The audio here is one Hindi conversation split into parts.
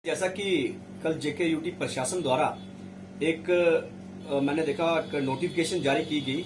जैसा कि कल जेकेयूटी प्रशासन द्वारा एक मैंने देखा एक नोटिफिकेशन जारी की गई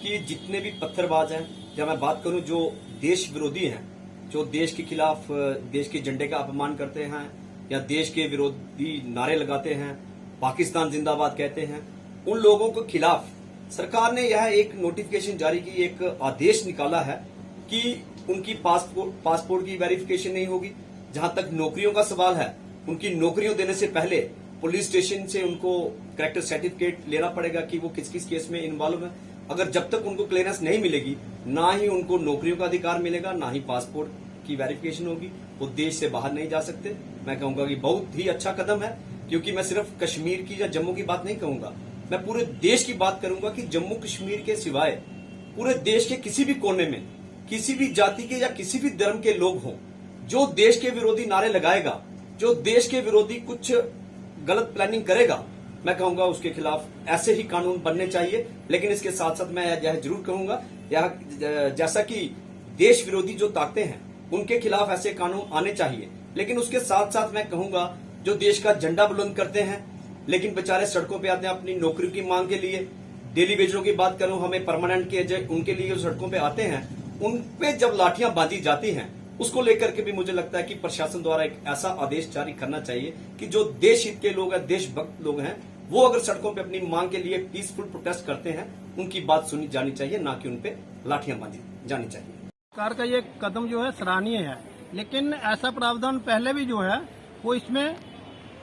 कि जितने भी पत्थरबाज हैं, या मैं बात करूं जो देश विरोधी हैं, जो देश के खिलाफ देश के झंडे का अपमान करते हैं या देश के विरोधी नारे लगाते हैं, पाकिस्तान जिंदाबाद कहते हैं, उन लोगों के खिलाफ सरकार ने यह एक नोटिफिकेशन जारी की, एक आदेश निकाला है कि उनकी पासपोर्ट की वेरिफिकेशन नहीं होगी। जहां तक नौकरियों का सवाल है, उनकी नौकरियों देने से पहले पुलिस स्टेशन से उनको कैरेक्टर सर्टिफिकेट लेना पड़ेगा कि वो किस किस केस में इन्वॉल्व है। अगर जब तक उनको क्लियरेंस नहीं मिलेगी, ना ही उनको नौकरियों का अधिकार मिलेगा, ना ही पासपोर्ट की वेरिफिकेशन होगी, वो देश से बाहर नहीं जा सकते। मैं कहूंगा कि बहुत ही अच्छा कदम है, क्योंकि मैं सिर्फ कश्मीर की या जम्मू की बात नहीं कहूंगा, मैं पूरे देश की बात करूंगा कि जम्मू कश्मीर के सिवाय पूरे देश के किसी भी कोने में किसी भी जाति के या किसी भी धर्म के लोग हों, जो देश के विरोधी नारे लगाएगा, जो देश के विरोधी कुछ गलत प्लानिंग करेगा, मैं कहूंगा उसके खिलाफ ऐसे ही कानून बनने चाहिए। लेकिन इसके साथ साथ मैं यह जरूर कहूंगा, यह जैसा कि देश विरोधी जो ताकतें हैं उनके खिलाफ ऐसे कानून आने चाहिए, लेकिन उसके साथ साथ मैं कहूंगा जो देश का झंडा बुलंद करते हैं लेकिन बेचारे सड़कों पे आते हैं अपनी नौकरी की मांग के लिए, डेली वेजरों की बात करूं, हमें परमानेंट के उनके लिए जो सड़कों पे आते हैं, उन पे जब लाठियां बांधी जाती हैं, उसको लेकर के भी मुझे लगता है कि प्रशासन द्वारा एक ऐसा आदेश जारी करना चाहिए कि जो देश हित के लोग हैं, देशभक्त लोग हैं, वो अगर सड़कों पे अपनी मांग के लिए पीसफुल प्रोटेस्ट करते हैं, उनकी बात सुनी जानी चाहिए, ना कि उन पे लाठियां बांधी जानी चाहिए। सरकार का ये कदम जो है सराहनीय है, लेकिन ऐसा प्रावधान पहले भी जो है वो इसमें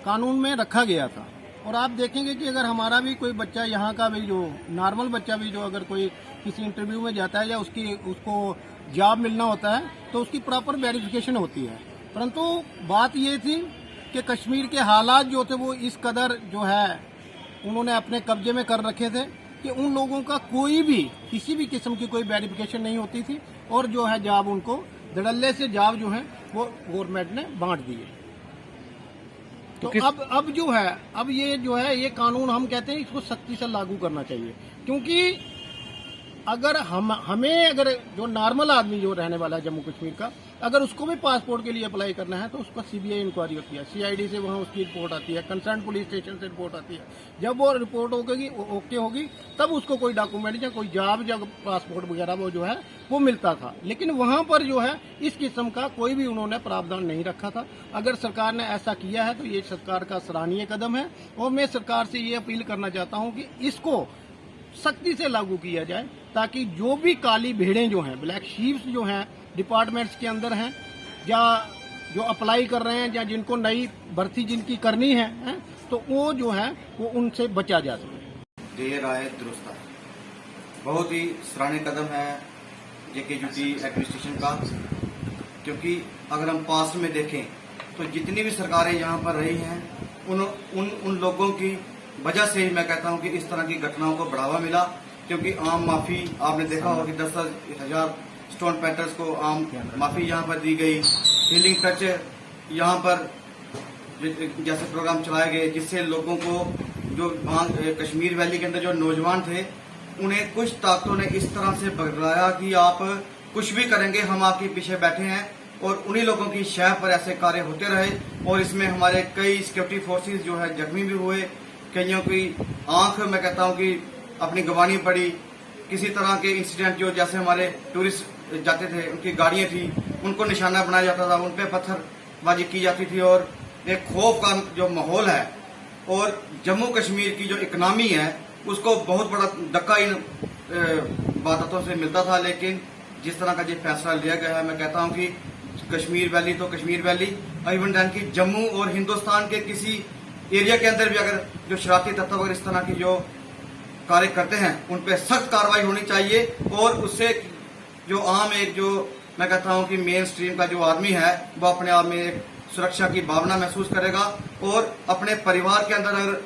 कानून में रखा गया था। और आप देखेंगे कि अगर हमारा भी कोई बच्चा, यहाँ का भी जो नॉर्मल बच्चा भी जो अगर कोई किसी इंटरव्यू में जाता है या उसको जॉब मिलना होता है तो उसकी प्रॉपर वेरिफिकेशन होती है। परंतु बात ये थी कि कश्मीर के हालात जो थे वो इस कदर जो है उन्होंने अपने कब्जे में कर रखे थे कि उन लोगों का कोई भी किसी भी किस्म की कोई वेरिफिकेशन नहीं होती थी, और जो है जॉब उनको धड़ल्ले से जॉब जो है वो गवर्नमेंट ने बांट दिए। तो अब जो है, अब ये जो है ये कानून हम कहते हैं इसको सख्ती से लागू करना चाहिए, क्योंकि अगर हमें अगर जो नॉर्मल आदमी जो रहने वाला है जम्मू कश्मीर का, अगर उसको भी पासपोर्ट के लिए अप्लाई करना है तो उसका सीबीआई इंक्वायरी होती है, सीआईडी से वहाँ उसकी रिपोर्ट आती है, कंसर्न पुलिस स्टेशन से रिपोर्ट आती है। जब वो रिपोर्ट ओके होगी तब उसको कोई डॉक्यूमेंट या कोई जॉब या पासपोर्ट वगैरह वो जो है वो मिलता था। लेकिन वहाँ पर जो है इस किस्म का कोई भी उन्होंने प्रावधान नहीं रखा था। अगर सरकार ने ऐसा किया है तो ये सरकार का सराहनीय कदम है, और मैं सरकार से ये अपील करना चाहता हूँ कि इसको सख्ती से लागू किया जाए, ताकि जो भी काली भेड़ें जो हैं, ब्लैक शीप्स जो हैं डिपार्टमेंट्स के अंदर हैं, या जो अप्लाई कर रहे हैं या जिनको नई भर्ती जिनकी करनी है, तो वो जो है वो उनसे बचा जा सके। देर आए दुरुस्त आए, बहुत ही सराहनीय कदम है जेकेयूटी एडमिनिस्ट्रेशन का, क्योंकि अगर हम पास में देखें तो जितनी भी सरकारें यहाँ पर रही हैं उन लोगों की वजह से ही मैं कहता हूँ कि इस तरह की घटनाओं को बढ़ावा मिला। क्योंकि आम माफी आपने देखा होगा कि 10,000 स्टोन पैटर्स को आम माफी यहाँ पर दी गई, हीलिंग टच यहाँ पर जैसे प्रोग्राम चलाए गए, जिससे लोगों को जो कश्मीर वैली के अंदर जो नौजवान थे उन्हें कुछ ताकतों ने इस तरह से बगलाया कि आप कुछ भी करेंगे, हम आपके पीछे बैठे हैं, और उन्हीं लोगों की शह पर ऐसे कार्य होते रहे। और इसमें हमारे कई सिक्योरिटी फोर्सेज जो है जख्मी भी हुए, कईयों की आंख मैं कहता हूं कि अपनी गंवानी पड़ी। किसी तरह के इंसिडेंट जो जैसे हमारे टूरिस्ट जाते थे, उनकी गाड़ियां थी, उनको निशाना बनाया जाता था, उन पे पत्थरबाजी की जाती थी, और एक खौफ का जो माहौल है, और जम्मू कश्मीर की जो इकनॉमी है उसको बहुत बड़ा धक्का इन बातों से मिलता था। लेकिन जिस तरह का ये फैसला लिया गया है, मैं कहता हूं कि कश्मीर वैली तो कश्मीर वैली, इवन दैन की जम्मू और हिंदुस्तान के किसी एरिया के अंदर भी अगर जो शरारती तत्व अगर इस तरह की जो कार्य करते हैं उन पे सख्त कार्रवाई होनी चाहिए, और उससे जो आम एक जो मैं कहता हूं कि मेन स्ट्रीम का जो आदमी है वो अपने आप में एक सुरक्षा की भावना महसूस करेगा, और अपने परिवार के अंदर अगर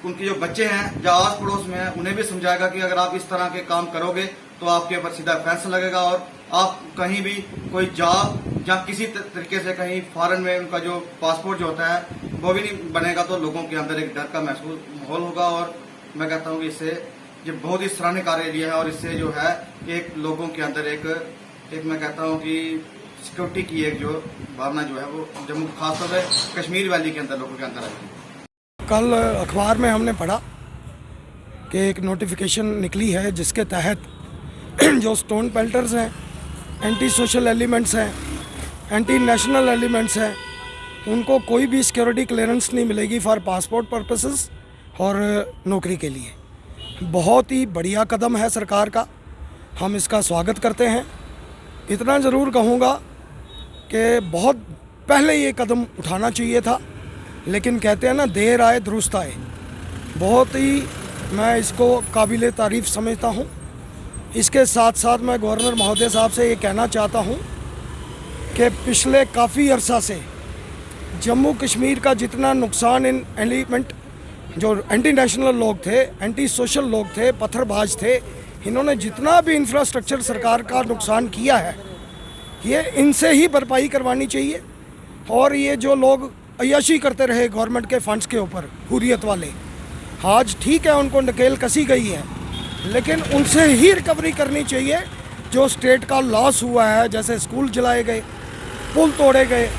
उनके जो बच्चे हैं या आस पड़ोस में हैं उन्हें भी समझाएगा कि अगर आप इस तरह के काम करोगे तो आपके ऊपर सीधा फैसला लगेगा, और आप कहीं भी कोई जॉब या किसी तरीके से कहीं फॉरेन में उनका जो पासपोर्ट जो होता है वो भी नहीं बनेगा, तो लोगों के अंदर एक डर का महसूस माहौल होगा। और मैं कहता हूँ कि इससे ये बहुत ही सराहनीय कार्य लिया है, और इससे जो है एक लोगों के अंदर एक मैं कहता हूँ कि सिक्योरिटी की एक जो भावना जो है वो जम्मू खासतौर पर कश्मीर वैली के अंदर लोगों के अंदर आई है। कल अखबार में हमने पढ़ा कि एक नोटिफिकेशन निकली है जिसके तहत जो स्टोन पेल्टर्स हैं, एंटी सोशल एलिमेंट्स हैं, एंटी नेशनल एलिमेंट्स हैं, उनको कोई भी सिक्योरिटी क्लियरेंस नहीं मिलेगी फॉर पासपोर्ट पर्पसेस और नौकरी के लिए। बहुत ही बढ़िया कदम है सरकार का, हम इसका स्वागत करते हैं। इतना ज़रूर कहूँगा कि बहुत पहले ये कदम उठाना चाहिए था, लेकिन कहते हैं ना, देर आए दुरुस्त आए। बहुत ही मैं इसको काबिल तारीफ़ समझता हूँ। इसके साथ साथ मैं गवर्नर महोदय साहब से ये कहना चाहता हूँ कि पिछले काफ़ी अरसा से जम्मू कश्मीर का जितना नुकसान इन एलिमेंट जो एंटी नेशनल लोग थे, एंटी सोशल लोग थे, पत्थरबाज थे, इन्होंने जितना भी इंफ्रास्ट्रक्चर सरकार का नुकसान किया है, ये इनसे ही भरपाई करवानी चाहिए। और ये जो लोग अय्याशी करते रहे गवर्नमेंट के फंड्स के ऊपर, हुर्रियत वाले, आज ठीक है उनको नकेल कसी गई है, लेकिन उनसे ही रिकवरी करनी चाहिए। जो स्टेट का लॉस हुआ है, जैसे स्कूल जलाए गए, पुल तोड़े गए,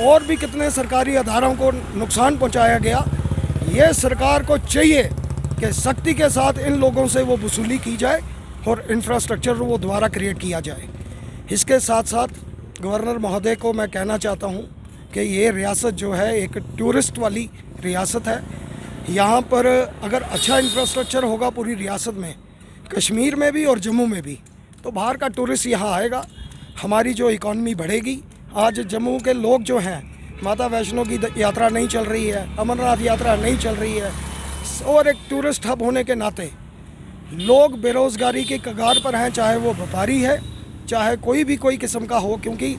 और भी कितने सरकारी अदारों को नुकसान पहुंचाया गया, ये सरकार को चाहिए कि सख्ती के साथ इन लोगों से वो वसूली की जाए और इंफ्रास्ट्रक्चर वो दोबारा क्रिएट किया जाए। इसके साथ साथ गवर्नर महोदय को मैं कहना चाहता हूँ कि ये रियासत जो है एक टूरिस्ट वाली रियासत है। यहाँ पर अगर अच्छा इंफ्रास्ट्रक्चर होगा पूरी रियासत में, कश्मीर में भी और जम्मू में भी, तो बाहर का टूरिस्ट यहाँ आएगा, हमारी जो इकॉनमी बढ़ेगी। आज जम्मू के लोग जो हैं, माता वैष्णो की यात्रा नहीं चल रही है, अमरनाथ यात्रा नहीं चल रही है, और एक टूरिस्ट हब होने के नाते लोग बेरोज़गारी की कगार पर हैं, चाहे वो व्यापारी है, चाहे कोई किस्म का हो, क्योंकि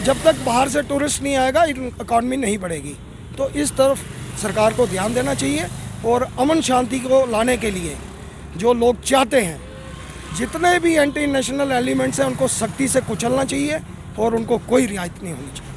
जब तक बाहर से टूरिस्ट नहीं आएगा इकॉनमी नहीं बढ़ेगी। तो इस तरफ सरकार को ध्यान देना चाहिए और अमन शांति को लाने के लिए जो लोग चाहते हैं, जितने भी एंटी नेशनल एलिमेंट्स हैं, उनको सख्ती से कुचलना चाहिए और उनको कोई रियायत नहीं होनी चाहिए।